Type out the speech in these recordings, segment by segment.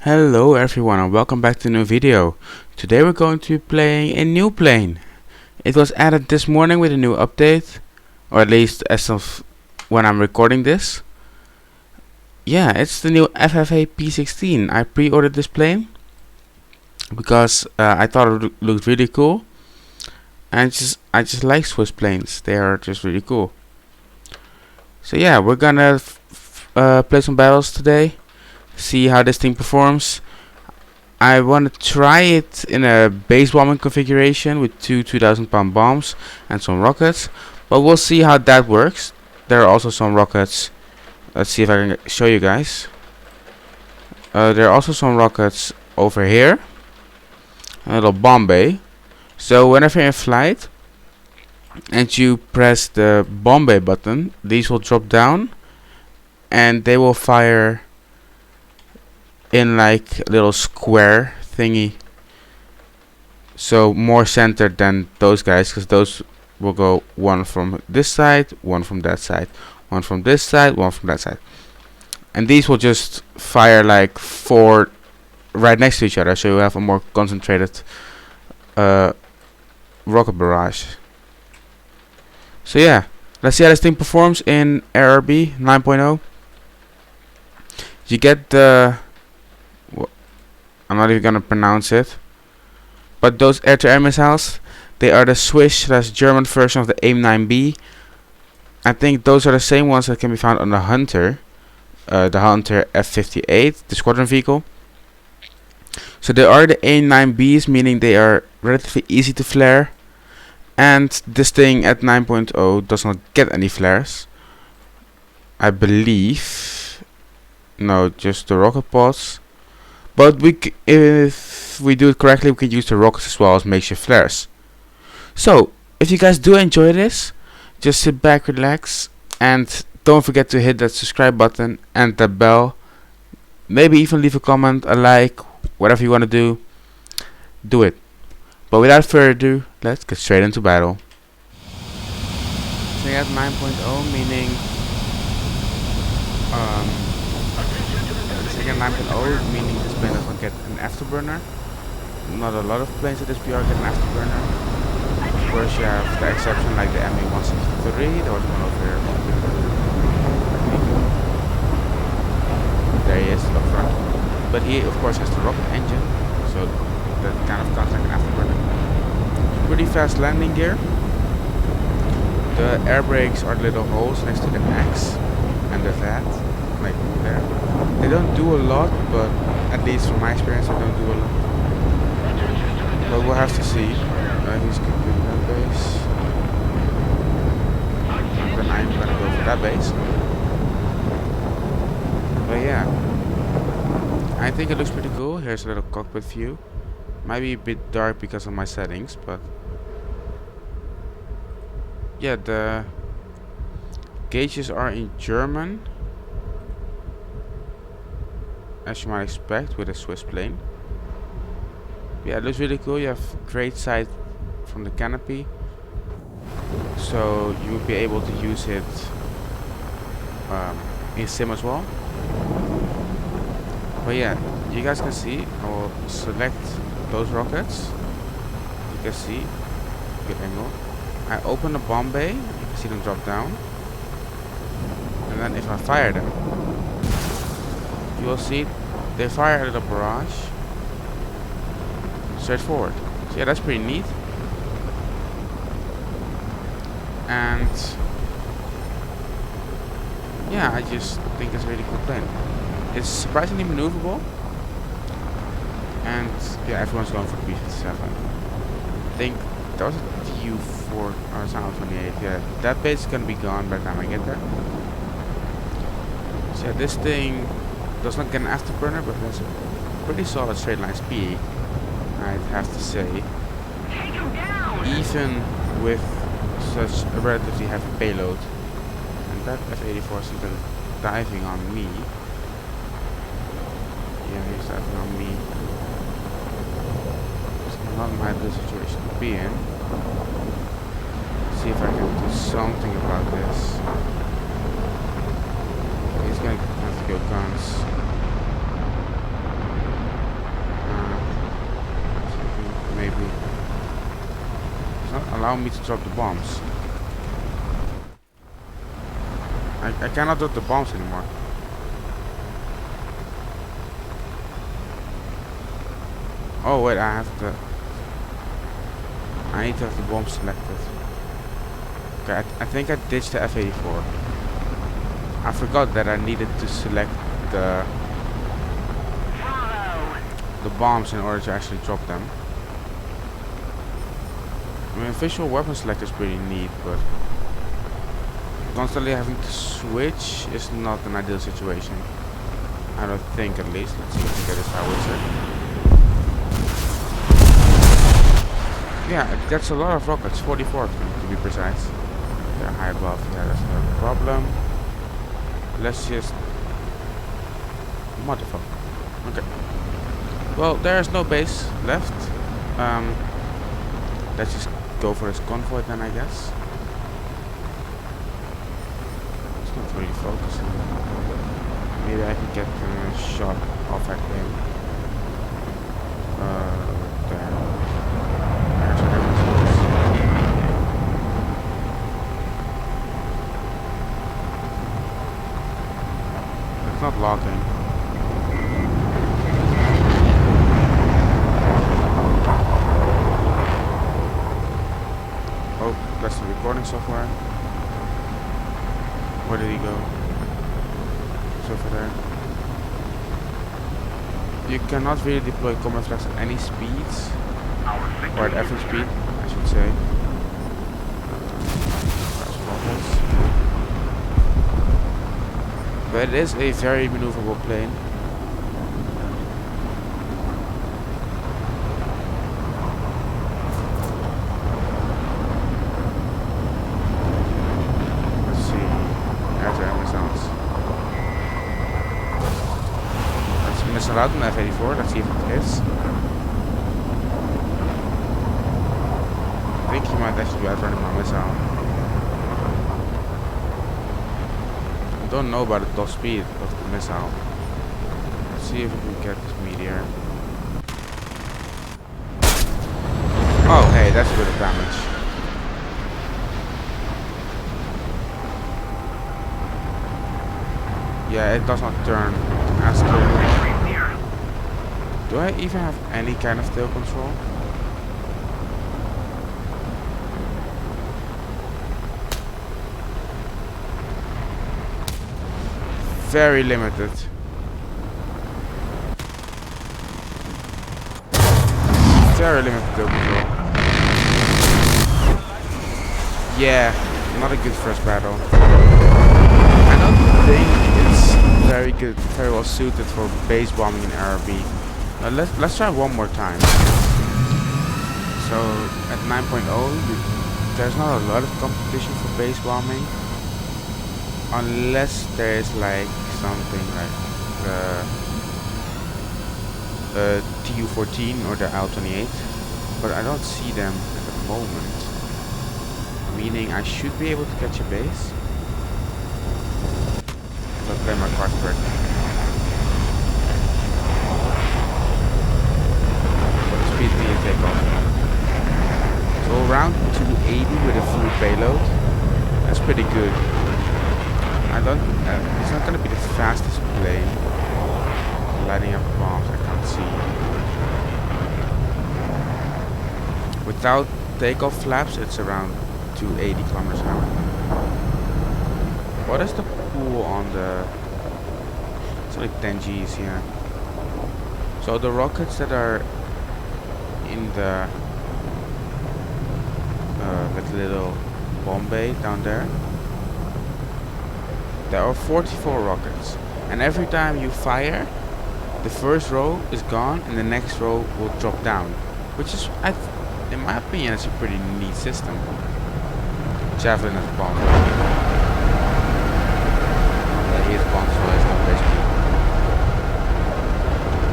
Hello everyone and welcome back to a new video. Today we're going to be playing a new plane. It was added this morning with a new update, or at least as of when I'm recording this. Yeah, it's the new FFA P-16. I pre-ordered this plane because I thought it looked really cool, and I just like Swiss planes. They are just really cool. So yeah, we're gonna play some battles today, see how this thing performs. I want to try it in a base bombing configuration with two 2,000-pound bombs and some rockets, but we'll see how that works. There are also some rockets. Let's see if I can show you guys. There are also some rockets over here. A little bomb bay. So whenever you're in flight and you press the bomb bay button, these will drop down and they will fire in like a little square thingy, so more centered than those guys, because those will go one from this side, one from that side, one from this side, one from that side, and these will just fire like 4 right next to each other, so you have a more concentrated rocket barrage. So yeah, let's see how this thing performs in ARB 9.0. You get the I'm not even gonna pronounce it, but those air-to-air missiles, they are the Swiss/German version of the AIM-9B. I think those are the same ones that can be found on the Hunter F-58, the squadron vehicle. So they are the AIM-9Bs, meaning they are relatively easy to flare, and this thing at 9.0 does not get any flares, I believe. No, just the rocket pods. But if we do it correctly, we can use the rockets as well as makeshift flares. So, if you guys do enjoy this, just sit back, relax, and don't forget to hit that subscribe button and the bell. Maybe even leave a comment, a like, whatever you want to do it. But without further ado, let's get straight into battle. So you have 9.0, meaning again 9.0, meaning this plane does not get an afterburner. Not a lot of planes at this PR get an afterburner. Of course, you have the exception like the ME-163. There was one over here. There he is up front. But he, of course, has the rocket engine, so that kind of counts like an afterburner. Pretty fast landing gear. The air brakes are little holes next to the X and the VAT, like there. They don't do a lot, but at least from my experience, they don't do a lot. But we'll have to see. He's completing that base. Then I'm gonna go for that base. But yeah, I think it looks pretty cool. Here's a little cockpit view. Might be a bit dark because of my settings, but yeah, the gauges are in German, as you might expect with a Swiss plane. Yeah, it looks really cool. You have great sight from the canopy, so you will be able to use it in sim as well. But yeah, you guys can see, I will select those rockets. You can see, good angle. I open the bomb bay, you can see them drop down, and then if I fire them, you will see they fire a little barrage straight forward. So yeah, that's pretty neat. And yeah, I just think it's a really cool plane. It's surprisingly maneuverable, and yeah, everyone's going for the B-57. I think there was a TU-4 or Sound 28. Yeah, that base is gonna be gone by the time I get there. So yeah, this thing does not get an afterburner, but has a pretty solid straight line speed, I'd have to say. Even with such a relatively heavy payload. And that F-84 is even diving on me. Yeah, he's diving on me. It's not my ideal situation to be in. See if I can do something about this. He's gonna have to go guns. allow me to drop the bombs. I cannot drop the bombs anymore. Oh wait, I need to have the bomb selected. Okay, I think I ditched the F-84. I forgot that I needed to select the bombs in order to actually drop them. I mean, visual weapon select is pretty neat, but constantly having to switch is not an ideal situation. I don't think, at least. Let's see if we get this howitzer. Yeah, it gets a lot of rockets, 44 to be precise. They're high above, yeah, that's no problem. Let's just... Motherfucker. Okay. Well, there is no base left. Let's just go for this convoy then, I guess. It's not really focusing. Maybe I can get a shot off at him. There. It's not locking. Oh, that's the recording software. Where did he go? It's over there. You cannot really deploy combat flags at any speeds, or at every speed, I should say. But it is a very maneuverable plane. Let's see. Air-to-air missiles. Let's missile out an F-84. Let's see if it hits. I think he might actually be outrunning my missile. I don't know about the top speed of the missile. Let's see if we can get this meteor. Oh, hey, that's a bit of damage. Yeah, it does not turn as good. Do I even have any kind of tail control? Very limited. Very limited tail control. Yeah, not a good first battle. I don't think it's very good, very well suited for base bombing in RRB. Let's try one more time. So at 9.0, there's not a lot of competition for base bombing, unless there is like something like the TU-14 or the L-28, but I don't see them at the moment. Meaning I should be able to catch a base. I'll play my cards correctly. What speed do you take off? So around 280 with a full payload. That's pretty good. I don't. It's not gonna be the fastest plane. Lighting up bombs, I can't see. Without takeoff flaps, it's around 280 kilometers an hour. What is the pool on the? It's like 10 Gs here. So the rockets that are in the like little bomb bay down there. There are 44 rockets, and every time you fire, the first row is gone and the next row will drop down, which is, in my opinion, it's a pretty neat system. Javelin as bomb. He is bomb, so it's not basically.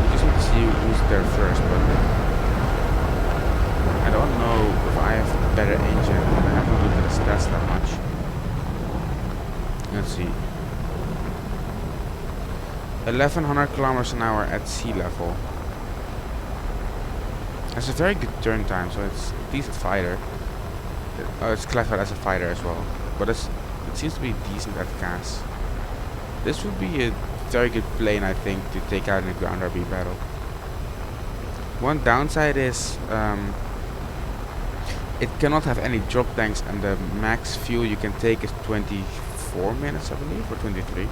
We just need to see who's there first, but I don't know if I have a better engine. I haven't looked at the stats that much. Let's see. 1100 kilometers an hour at sea level. That's a very good turn time, so it's a decent fighter. It's classified as a fighter as well, but it seems to be decent at gas. This would be a very good plane, I think, to take out in a ground RB battle. One downside is it cannot have any drop tanks, and the max fuel you can take is 24 minutes, I believe, or 23.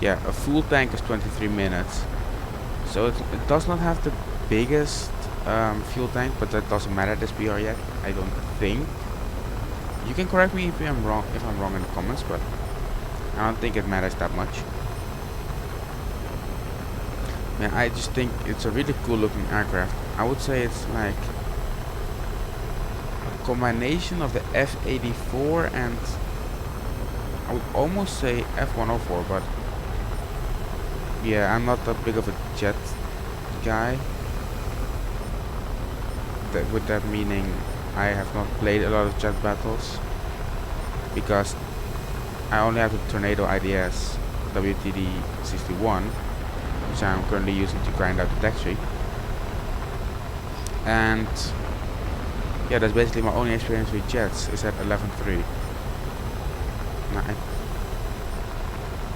Yeah, a full tank is 23 minutes. So it does not have the biggest fuel tank, but that doesn't matter this BR yet, I don't think. You can correct me if I'm wrong in the comments, but I don't think it matters that much. Man, I just think it's a really cool looking aircraft. I would say it's like a combination of the F-84 and I would almost say F-104, but yeah, I'm not that big of a jet guy. With that meaning, I have not played a lot of jet battles because I only have the Tornado IDS WTD-61, which I'm currently using to grind out the deck tree. And yeah, that's basically my only experience with jets, is at 11.3. Now,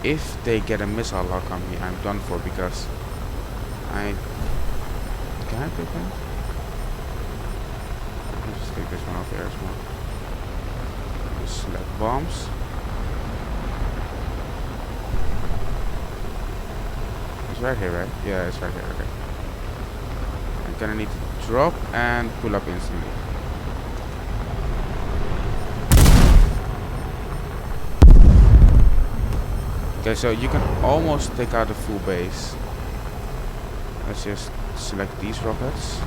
if they get a missile lock on me, I'm done for, because can I take that? I'll just take this one off here as well. Just select bombs. It's right here, right? Yeah, it's right here. Okay. I'm gonna need to drop and pull up instantly. Okay, so you can almost take out the full base. Let's just select these rockets.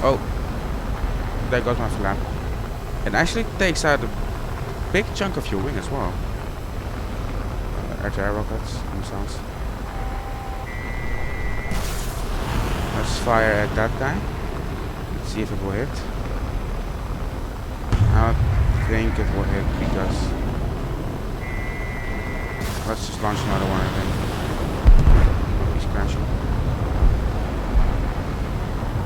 Oh, there goes my flap. It actually takes out a big chunk of your wing as well. Air-to-air rockets themselves. Let's fire at that guy. Let's see if it will hit. I don't think it will hit because... Let's just launch another one and then he's crashing.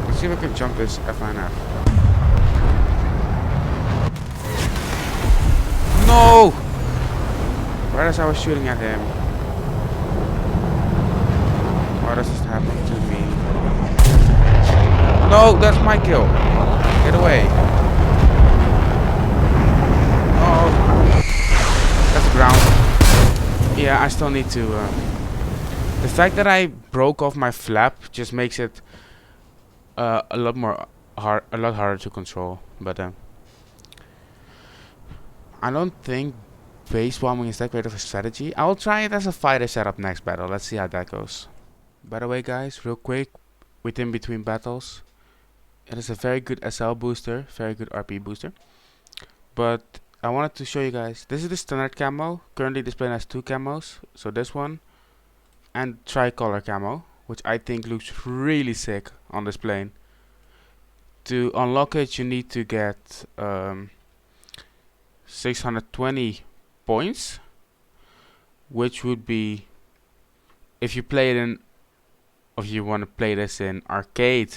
Let's see if I can jump this F9F. No! Right as I was shooting at him. Why does this happen to me? No, that's my kill. Get away. Oh, that's ground. Yeah, I still need to. The fact that I broke off my flap just makes it a lot harder to control. But I don't think base bombing is that great of a strategy. I will try it as a fighter setup next battle. Let's see how that goes. By the way, guys, real quick, within between battles, it is a very good SL booster, very good RP booster. But I wanted to show you guys, this is the standard camo. Currently this plane has two camos, so this one and tricolor camo, which I think looks really sick on this plane. To unlock it, you need to get 620 points, which would be, if you play it in, if you want to play this in arcade,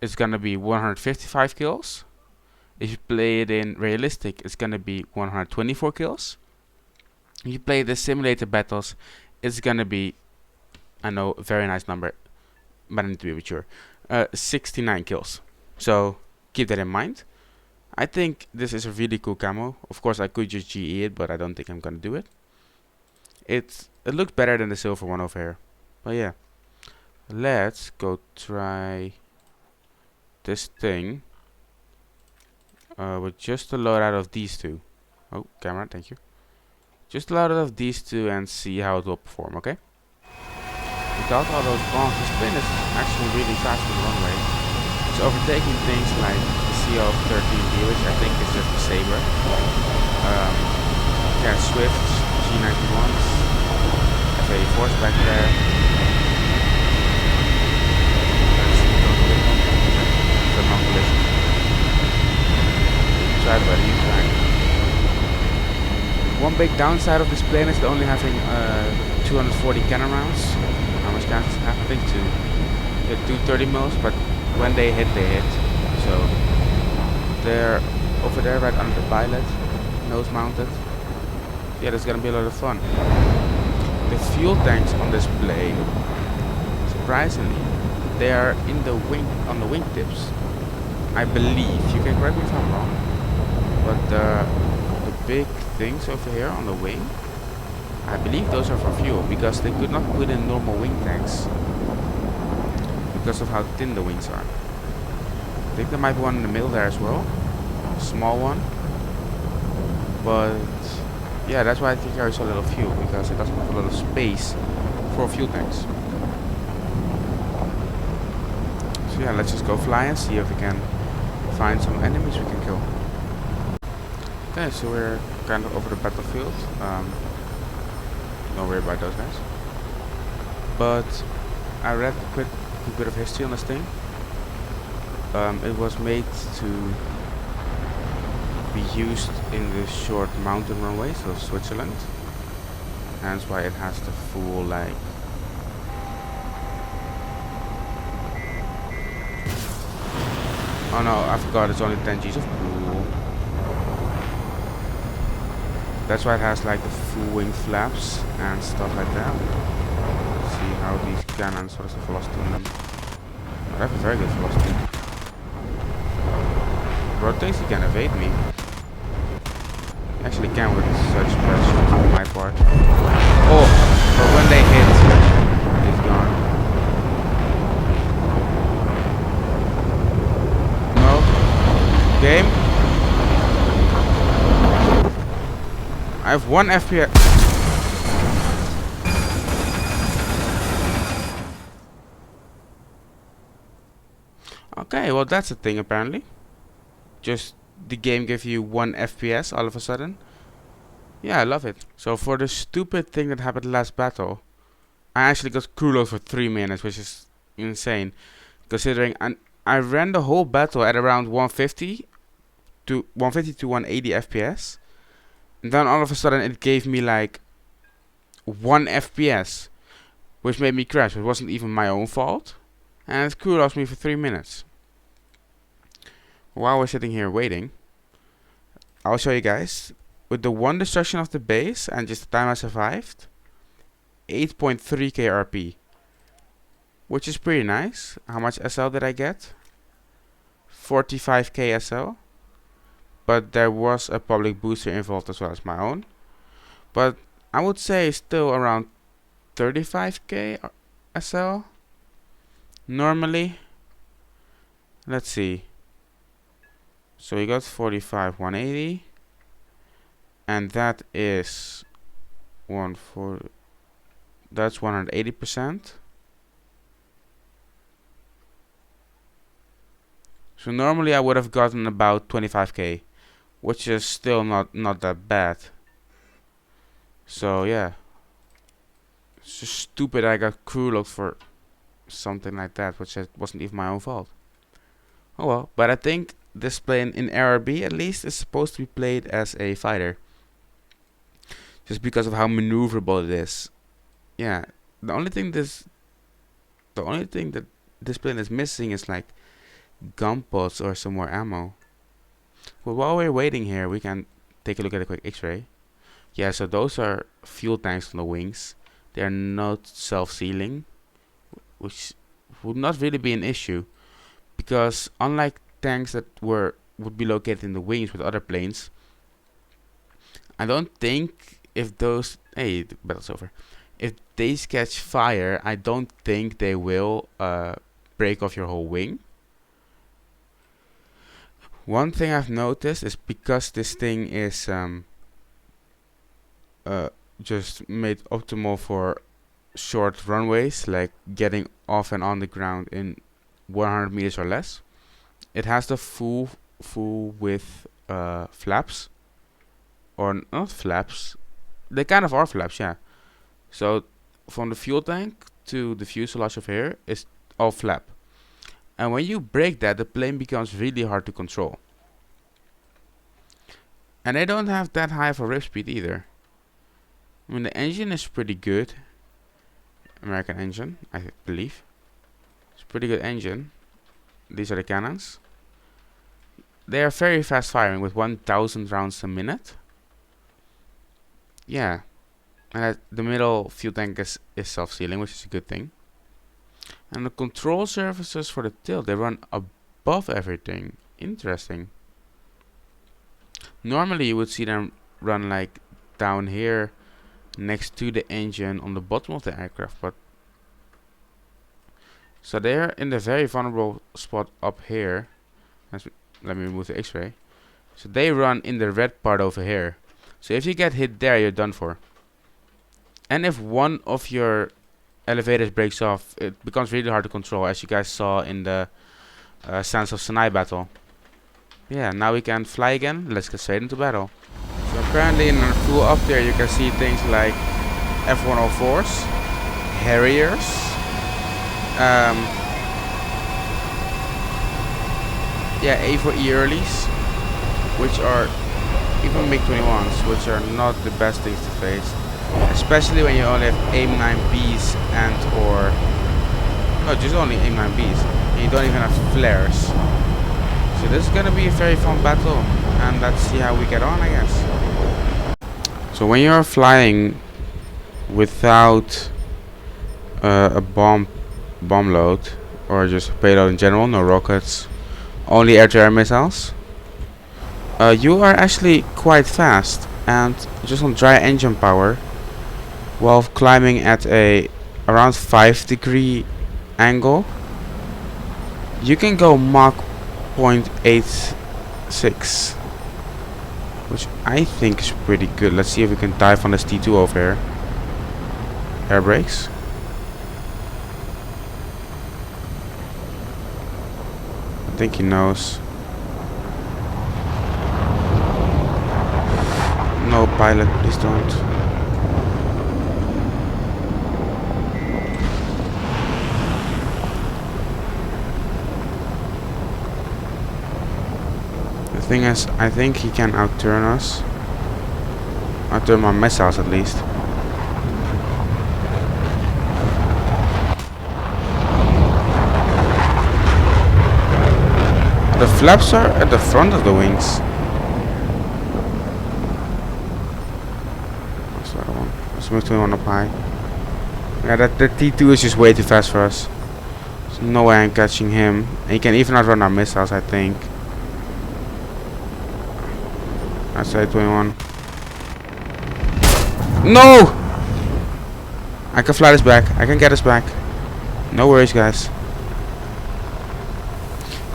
it's gonna be 155 kills. If you play it in realistic, it's gonna be 124 kills. If you play the simulator battles, it's gonna be, I know, a very nice number, but I need to be mature, 69 kills. So keep that in mind. I think this is a really cool camo. Of course, I could just GE it, but I don't think I'm gonna do it. It looks better than the silver one over here. But yeah, let's go try this thing. With just a loadout of these two. Oh, camera, thank you. Just a loadout of these two and see how it will perform, okay? Without all those bombs, this plane is actually really fast on the runway. It's overtaking things like the CO-13B, which I think is just a Saber. Yeah, Swifts, G91s, FFA 4's back there. It's a non-collision. Try, buddy, try. One big downside of this plane is only having 240 cannon rounds. How much chances have? I think two 30 mils, but when they hit, they hit. So they're over there right under the pilot, nose mounted. Yeah, that's gonna be a lot of fun. The fuel tanks on this plane, surprisingly, they are in the wing, on the wingtips. I believe, you can correct me if I'm wrong, but the big things over here on the wing, I believe those are for fuel, because they could not put in normal wing tanks because of how thin the wings are. I think there might be one in the middle there as well, a small one, but yeah, that's why it can carry so little fuel, because it doesn't have a lot of space for fuel tanks. So yeah, let's just go fly and see if we can find some enemies we can kill. Okay, so we're kind of over the battlefield. Don't worry about those guys. But I read a quick bit of history on this thing. It was made to be used in the short mountain runways of Switzerland. Hence why it has the full, like, oh no, I forgot, it's only 10 Gs of fuel. That's why it has like the full wing flaps and stuff like that. Let's see how these cannons, what is the velocity on them? Oh, they have a very good velocity. Bro thinks he can evade me. He actually can with such precision on my part. Oh, but when they hit, he's gone. No. Game. I have 1 FPS. Okay, well that's a thing apparently. Just the game gives you 1 FPS all of a sudden. Yeah, I love it. So for the stupid thing that happened last battle, I actually got crew load for 3 minutes, which is insane. Considering I ran the whole battle at around 150 to 180 FPS. And then all of a sudden it gave me like 1 FPS, which made me crash. It wasn't even my own fault. And it crew lost me for 3 minutes. While we're sitting here waiting, I'll show you guys. With the 1 destruction of the base and just the time I survived, 8.3k RP. Which is pretty nice. How much SL did I get? 45k SL. But there was a public booster involved as well as my own. But I would say still around 35k SL. Normally. Let's see. So we got 45, 180. And that is 140. That's 180%. So normally I would have gotten about 25k, which is still not that bad. So yeah, it's just stupid I got crew load for something like that, which wasn't even my own fault. Oh well, but I think this plane in ARB at least is supposed to be played as a fighter, just because of how maneuverable it is. Yeah, the only thing that this plane is missing is like gun pods or some more ammo. Well, while we're waiting here, we can take a look at a quick X-ray. Yeah, so those are fuel tanks on the wings. They are not self-sealing, which would not really be an issue, because unlike tanks that would be located in the wings with other planes, I don't think if those the battle's over. If they catch fire, I don't think they will break off your whole wing. One thing I've noticed is because this thing is just made optimal for short runways, like getting off and on the ground in 100 meters or less, it has the full width flaps, or not flaps, they kind of are flaps, yeah. So from the fuel tank to the fuselage of here is all flap. And when you break that, the plane becomes really hard to control. And they don't have that high of a rip speed either. I mean, the engine is pretty good. American engine, I believe. It's a pretty good engine. These are the cannons. they are very fast firing with 1,000 rounds a minute. Yeah, and the middle fuel tank is self-sealing, which is a good thing. And the control surfaces for the tilt, they run above everything. Interesting. Normally you would see them run like down here next to the engine on the bottom of the aircraft, but so they're in the very vulnerable spot up here. Let me remove the x-ray. So they run in the red part over here. So if you get hit there, you're done for. And if one of your elevators breaks off, it becomes really hard to control, as you guys saw in the Sands of Sinai battle. Yeah, now we can fly again. Let's get straight into battle. So currently in our full up there, you can see things like F-104s, Harriers, yeah, A4E earlies, which are even MiG-21s, which are not the best things to face, especially when you only have AIM-9Bs and or no, just only AIM-9Bs, and you don't even have flares. So this is gonna be a very fun battle, and let's see how we get on, I guess. So when you're flying without a bomb load, or just payload in general, no rockets, only air-to-air missiles, you are actually quite fast, and just on dry engine power, while climbing at a around 5-degree angle, you can go Mach 0.86, which I think is pretty good. Let's see if we can dive on this T2 over here. Air brakes. I think he knows. No, pilot, please don't. The thing is, I think he can outturn us. Outturn my missiles at least. The flaps are at the front of the wings. What's the other one? Let's move to one up high. Yeah, the T2 is just way too fast for us. There's no way I'm catching him. And he can even outrun our missiles, I think. That's A21. No! I can fly this back. I can get us back. No worries, guys.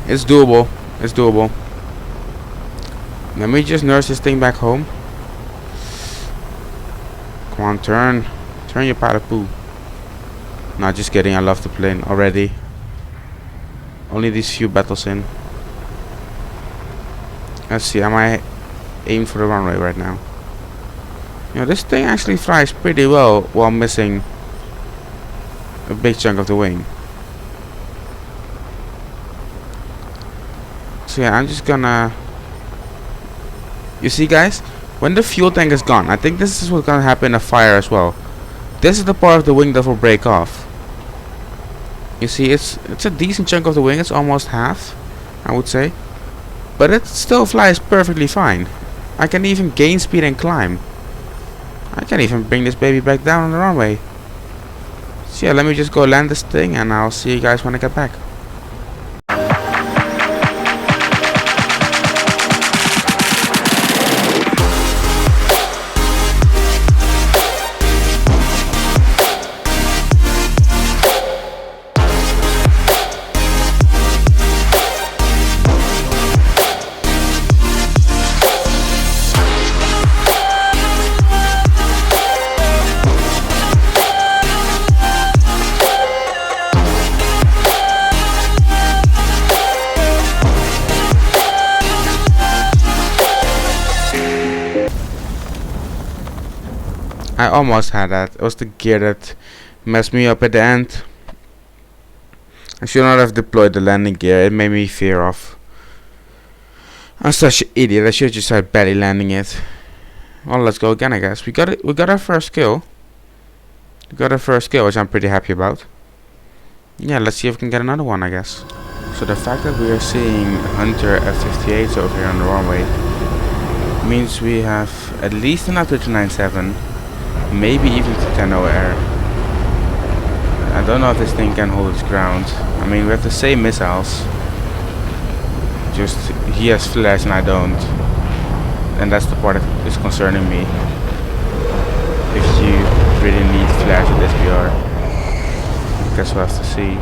It's doable. It's doable. Let me just nurse this thing back home. Come on, turn. Turn your powder poo. Not just kidding. I love the plane already. Only these few battles in. Let's see. Am I aiming for the runway right now? You know, this thing actually flies pretty well while missing a big chunk of the wing. So yeah, I'm just gonna... You see, guys? When the fuel tank is gone, I think this is what's gonna happen in a fire as well. This is the part of the wing that will break off. You see, it's a decent chunk of the wing. It's almost half, I would say. But it still flies perfectly fine. I can even gain speed and climb. I can even bring this baby back down on the runway. So yeah, let me just go land this thing, and I'll see you guys when I get back. I almost had that. It was the gear that messed me up at the end. I should not have deployed the landing gear. It made me fear off. I'm such an idiot. I should have just started belly landing it. Well, let's go again, I guess. We got it. We got our first kill. We got our first kill, which I'm pretty happy about. Yeah, let's see if we can get another one, I guess. So the fact that we are seeing Hunter F-58s over here on the runway means we have at least an A397, maybe even to 10 air. I don't know if this thing can hold its ground. I mean, we have the same missiles, just he has flash and I don't, and that's the part that is concerning me. If you really need flash with SBR, I guess we'll have to see.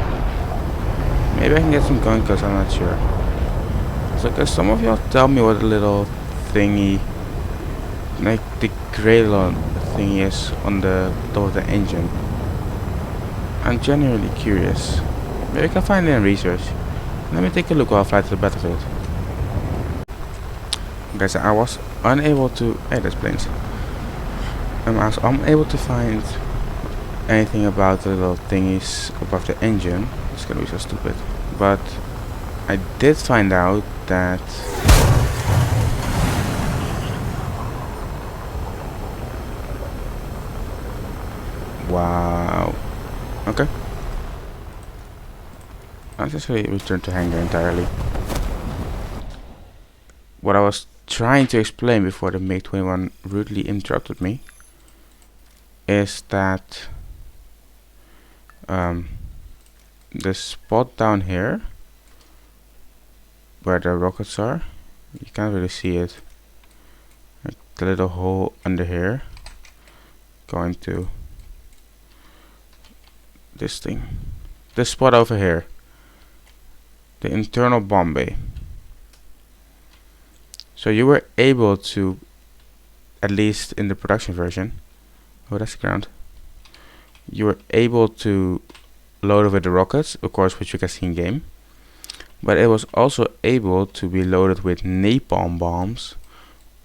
Maybe I can get some gun kills, I'm not sure. So can some of y'all tell me what the little thingy, like the gray little thingy is on the top of the engine? I'm genuinely curious. Maybe I can find it in research. Let me take a look while I fly to the battlefield. Guys, I was unable to... Hey, there's planes. I was unable to find anything about the little thingies above the engine. It's gonna be so stupid. But I did find out that... Wow. Okay. I'll just return to hangar entirely. What I was trying to explain before the MiG-21 rudely interrupted me is that the spot down here where the rockets are, you can't really see it, like the little hole under here going to this thing, this spot over here, the internal bomb bay. So you were able to, at least in the production version, oh that's the ground, you were able to load it with the rockets, of course, which you can see in game, but it was also able to be loaded with napalm bombs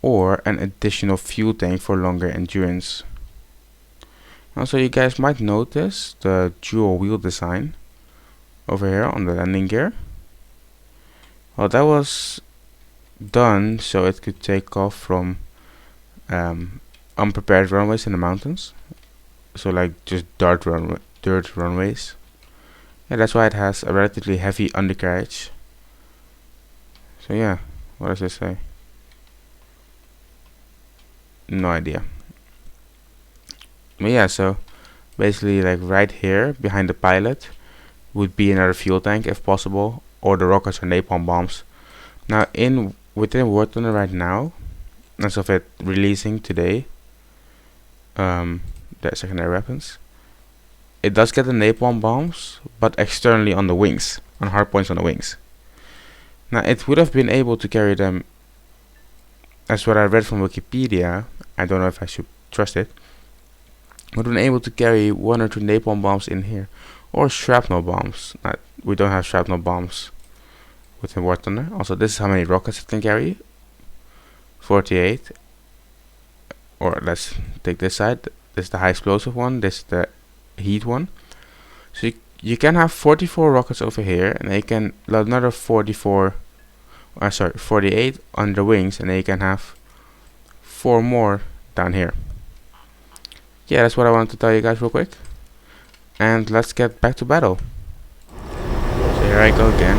or an additional fuel tank for longer endurance. Also, you guys might notice the dual wheel design over here on the landing gear. Well, that was done so it could take off from unprepared runways in the mountains, so like just dirt runways. Yeah, that's why it has a relatively heavy undercarriage. So yeah, what does it say? No idea. But yeah, so basically like right here behind the pilot would be another fuel tank if possible, or the rockets or napalm bombs. Now within War Thunder right now, as of it releasing today, the secondary weapons, it does get the napalm bombs, but externally on the wings, on hard points on the wings. Now it would have been able to carry them, as what I read from Wikipedia, I don't know if I should trust it, would have been able to carry 1 or 2 napalm bombs in here, or shrapnel bombs. We don't have shrapnel bombs within War Thunder. Also, this is how many rockets it can carry, 48. Or let's take this side, this is the high explosive one, this is the heat one. So you can have 44 rockets over here, and then you can load another 48 on the wings, and then you can have 4 more down here. Yeah, that's what I wanted to tell you guys real quick, and let's get back to battle. So here I go again,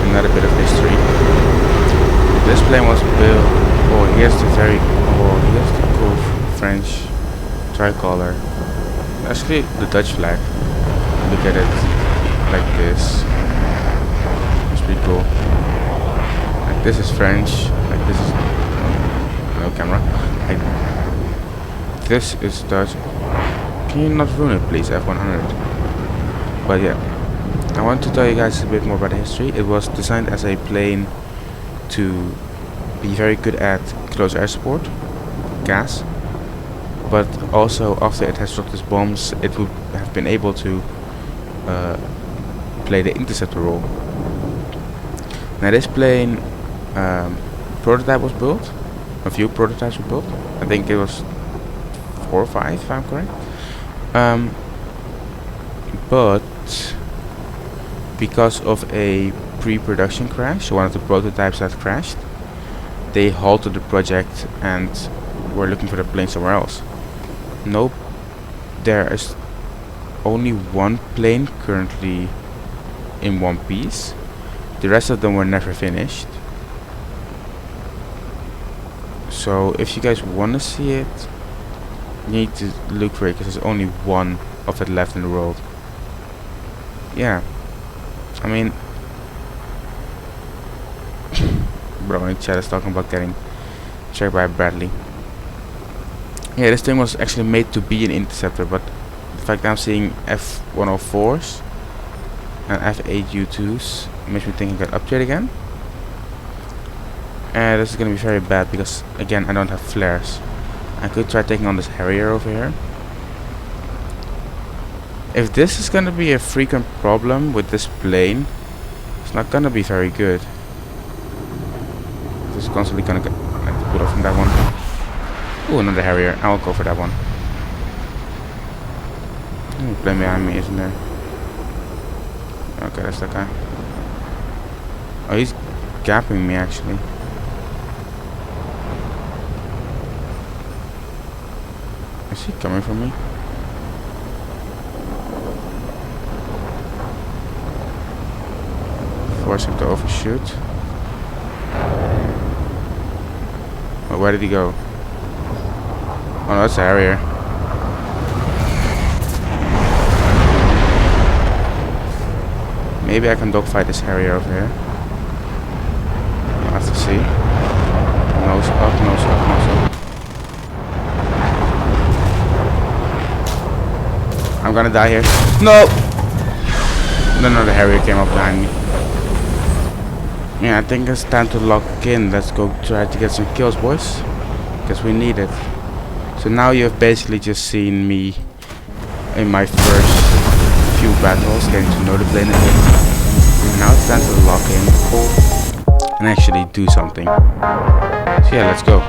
another bit of history. This plane was built, here's the cool French tricolor, actually the Dutch flag. Look at it like this, it's pretty cool. Like this is French, like this is no camera, like this is Dutch. Can you not ruin it please, F100? But yeah, I want to tell you guys a bit more about the history. It was designed as a plane to be very good at close air support, gas, but also after it has dropped its bombs, it would have been able to play the interceptor role. Now this plane, prototype was built, a few prototypes were built, I think it was 4 or 5 if I'm correct, but because of a pre-production crash, one of the prototypes that crashed, they halted the project and were looking for the plane somewhere else. Nope, there is only one plane currently in one piece, The rest of them were never finished. So if you guys want to see it, you need to look for it, because there's only one of it left in the world. Yeah, I mean, bro in chat is talking about getting checked by Bradley. Yeah, this thing was actually made to be an interceptor, but the fact that I'm seeing F-104s and F-8U2s makes me think it got updated again. And this is gonna be very bad because, again, I don't have flares. I could try taking on this Harrier over here. If this is gonna be a frequent problem with this plane, it's not gonna be very good. This is constantly gonna get put off from that one. Ooh, another Harrier. I'll go for that one. Plane behind me, isn't there? Okay, that's that guy. Oh, he's gapping me actually. Is he coming from me? Force him to overshoot. Oh, where did he go? Oh no, that's a Harrier. Maybe I can dogfight this Harrier over here. I'll have to see. Nose up, nose up, nose up. I'm gonna die here. No! Then another Harrier came up behind me. Yeah, I think it's time to lock in. Let's go try to get some kills, boys. Because we need it. So now you've basically just seen me in my first few battles, getting to know the plane a bit. And now it's time to lock in and actually do something. So yeah, let's go.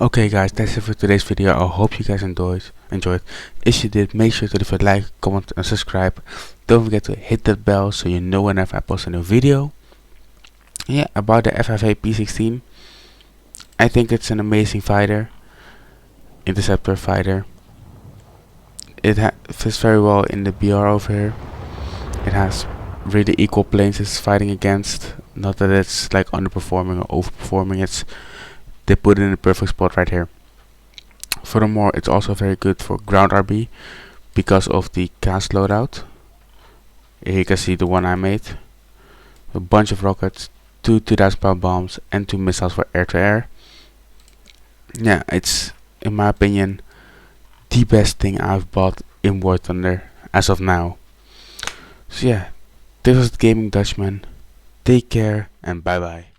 Okay guys, that's it for today's video. I hope you guys enjoyed. If you did, make sure to leave a like, comment and subscribe. Don't forget to hit that bell so you know whenever I post a new video. Yeah, about the FFA P-16, I think it's an amazing fighter, interceptor fighter. It fits very well in the BR over here. It has really equal planes it's fighting against. Not that it's like underperforming or overperforming. They put it in the perfect spot right here. Furthermore, it's also very good for ground RB because of the cast loadout. Here you can see the one I made. A bunch of rockets, 2 2000 pound bombs, and 2 missiles for air to air. Yeah, it's, in my opinion, the best thing I've bought in War Thunder as of now. So yeah, this was Gaming Dutchman. Take care and bye bye.